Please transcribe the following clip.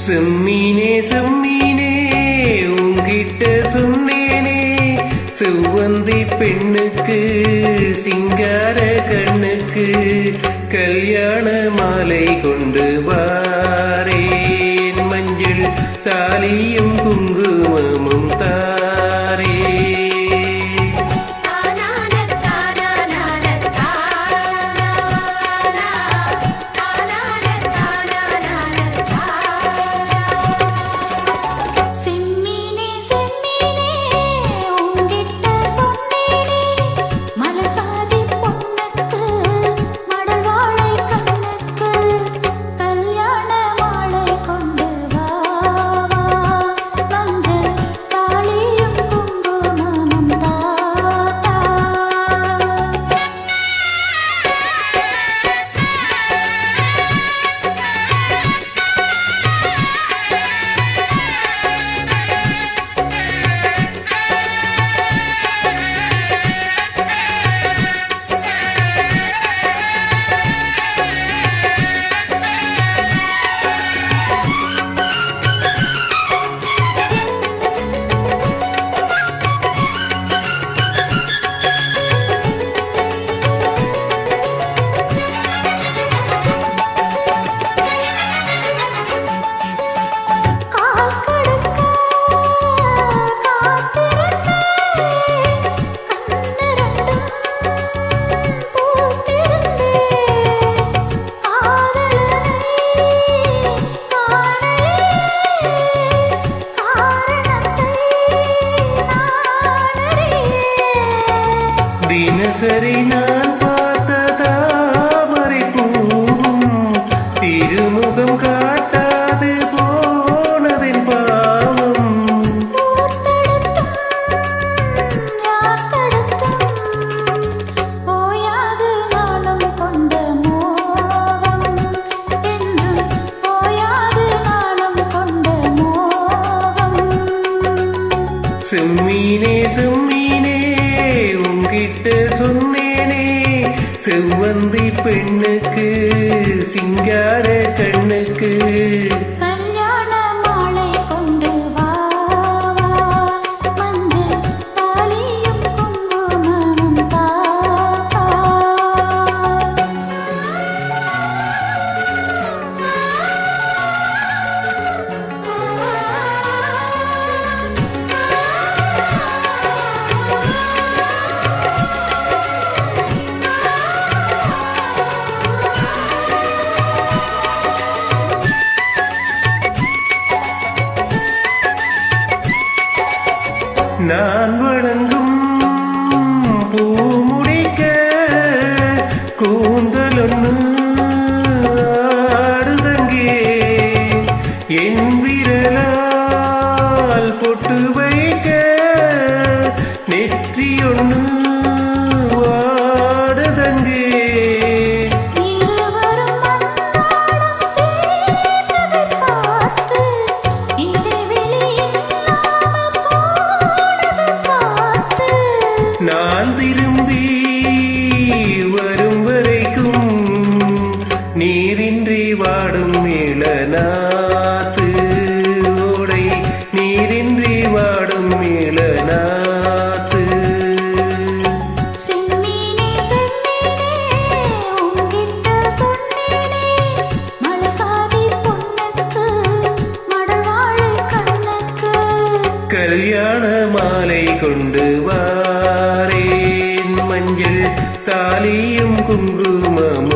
செம்மீனே செம்மீனே உங்கிட்ட சொன்னேனே, செவ்வந்தி பெண்ணுக்கு சிங்கார கண்ணுக்கு கல்யாண மாலை கொண்டு வாரேன், மஞ்சள் தாலியும் குங்குமமும் தாரே. தினசரி நான் பார்த்த தாமரை பூவும் திருமுகம் காட்டாது போனதின் பாவம். செம்மீனே செம்மீனே உங்கிட்ட சொன்னேனே, செவ்வந்தி பெண்ணுக்கு சிங்கார கண்ணுக்கு கல்யாண மாலை கொண்டு வா, மஞ்சள் தாலியும் குங்குமமும் தா. நான் வணங்கும் பூ முடிக்க கூந்தலொன்னு ஆடுதங்கே, என் விரலால் பொட்டு வைக்க நெற்றியொன்னு வாடுதங்கே. நான் திரும்பி வரும் வரைக்கும் நீரின்றி வாடும் இளநாத்து, ஓடை நீரின்றி வாடும் இளநாத்து. செம்மீனே செம்மீனே உங்கிட்ட சொன்னேனே, மலைசாதி பொண்ணுக்கு மடல் வாழை கண்ணுக்கு கல்யாண மாலை கொண்டு வாரேன், மஞ்சள் தாலியும் குங்குமமும்